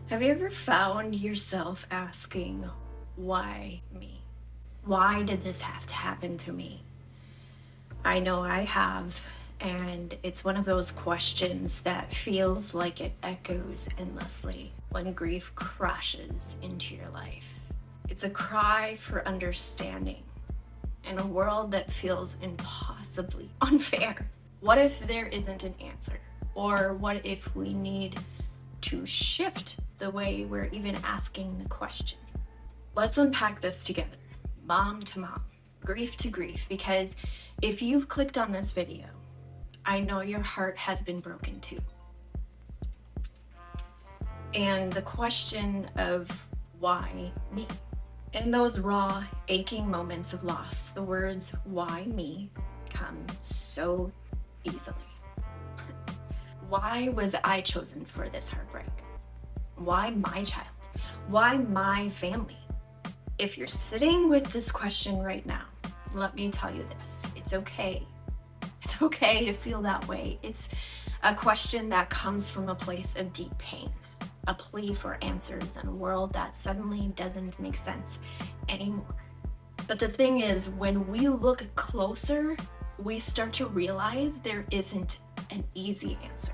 Have you ever found yourself asking, why me? Why did this have to happen to me? I know I have, and it's one of those questions that feels like it echoes endlessly when grief crashes into your life. It's a cry for understanding in a world that feels impossibly unfair. What if there isn't an answer? Or what if we need to shift the way we're even asking the question? Let's unpack this together, mom to mom, grief to grief, because if you've clicked on this video, I know your heart has been broken too. And the question of why me? In those raw, aching moments of loss, the words why me come so easily. Why was I chosen for this heartbreak? Why my child? Why my family? If you're sitting with this question right now, let me tell you this. It's okay. It's okay to feel that way. It's a question that comes from a place of deep pain, a plea for answers in a world that suddenly doesn't make sense anymore. But the thing is, when we look closer, we start to realize there isn't an easy answer.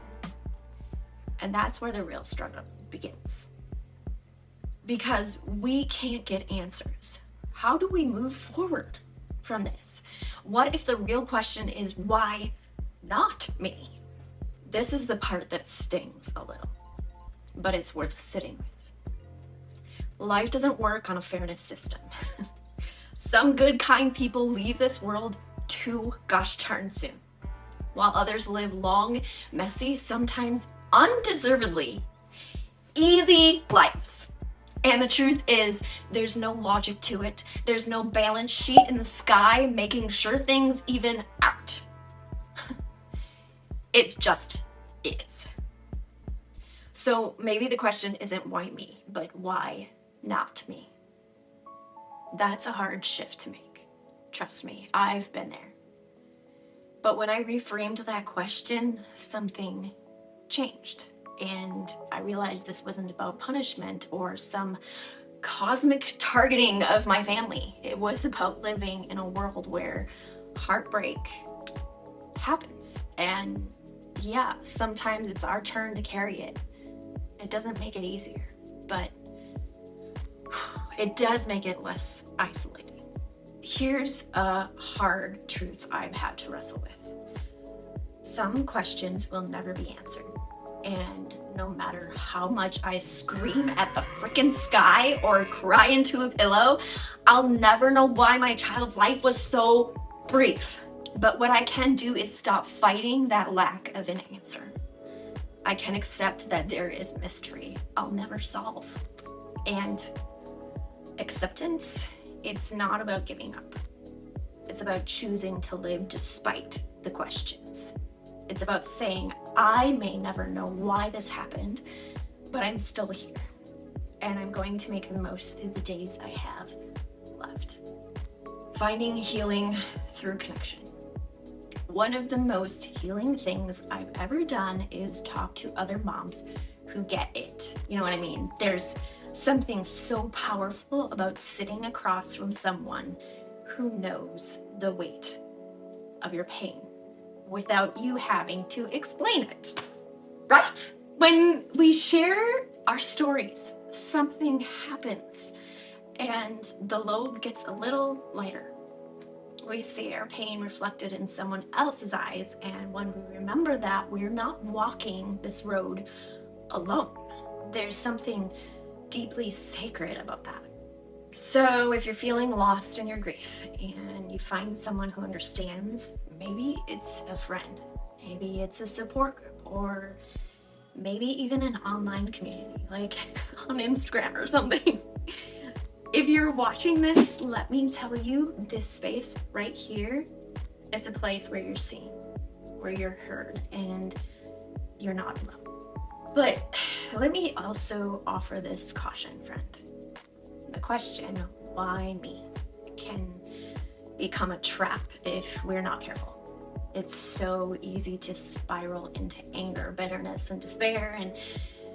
And that's where the real struggle begins. Because we can't get answers. How do we move forward from this? What if the real question is, why not me? This is the part that stings a little, but it's worth sitting with. Life doesn't work on a fairness system. Some good, kind people leave this world too gosh darn soon, while others live long, messy, sometimes undeservedly easy lives. And the truth is, there's no logic to it. There's no balance sheet in the sky making sure things even out. It just is. So maybe the question isn't why me, but why not me? That's a hard shift to make. Trust me, I've been there. But when I reframed that question, something changed. And I realized this wasn't about punishment or some cosmic targeting of my family. It was about living in a world where heartbreak happens. And yeah, sometimes it's our turn to carry it. It doesn't make it easier, but it does make it less isolating. Here's a hard truth I've had to wrestle with. Some questions will never be answered. And no matter how much I scream at the frickin' sky or cry into a pillow, I'll never know why my child's life was so brief. But what I can do is stop fighting that lack of an answer. I can accept that there is mystery I'll never solve. And acceptance, it's not about giving up. It's about choosing to live despite the questions. It's about saying, I may never know why this happened, but I'm still here. And I'm going to make the most of the days I have left. Finding healing through connection. One of the most healing things I've ever done is talk to other moms who get it. You know what I mean? There's something so powerful about sitting across from someone who knows the weight of your pain without you having to explain it, right? When we share our stories, something happens and the load gets a little lighter. We see our pain reflected in someone else's eyes, and when we remember that we're not walking this road alone, there's something deeply sacred about that. So if you're feeling lost in your grief and you find someone who understands, maybe it's a friend, maybe it's a support group, or maybe even an online community, like on Instagram or something. If you're watching this, let me tell you, this space right here, it's a place where you're seen, where you're heard, and you're not alone. But let me also offer this caution, friend. The question, why me, can become a trap if we're not careful. It's so easy to spiral into anger, bitterness, and despair, and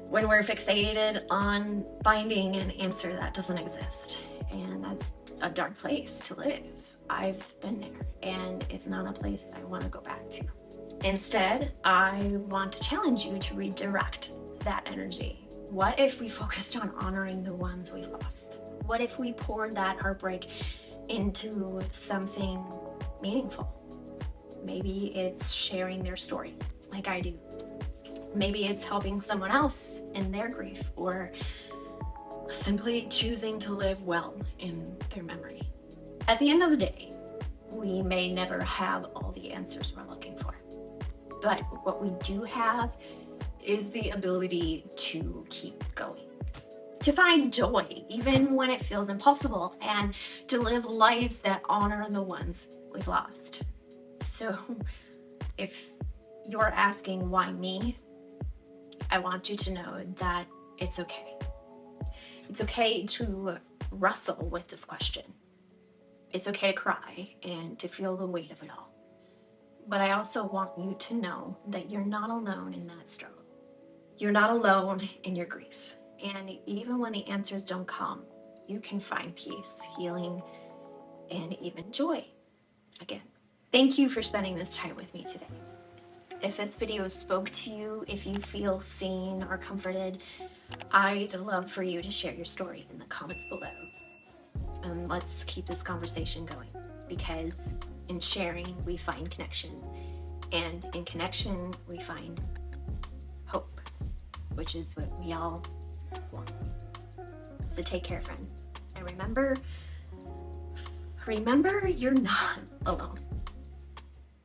when we're fixated on finding an answer that doesn't exist. And that's a dark place to live. I've been there, and it's not a place I want to go back to. Instead, I want to challenge you to redirect that energy. What if we focused on honoring the ones we lost? What if we poured that heartbreak into something meaningful? Maybe it's sharing their story, like I do. Maybe it's helping someone else in their grief, or simply choosing to live well in their memory. At the end of the day, we may never have all the answers we're looking for, but what we do have is the ability to keep going, to find joy even when it feels impossible, and to live lives that honor the ones we've lost. So if you're asking why me, I want you to know that it's okay. It's okay to wrestle with this question. It's okay to cry and to feel the weight of it all. But I also want you to know that you're not alone in that struggle. You're not alone in your grief. And even when the answers don't come, you can find peace, healing, and even joy again. Thank you for spending this time with me today. If this video spoke to you, if you feel seen or comforted, I'd love for you to share your story in the comments below. And let's keep this conversation going, because in sharing, we find connection. And in connection, we find hope, which is what we all want. So take care, friend. And remember, you're not alone.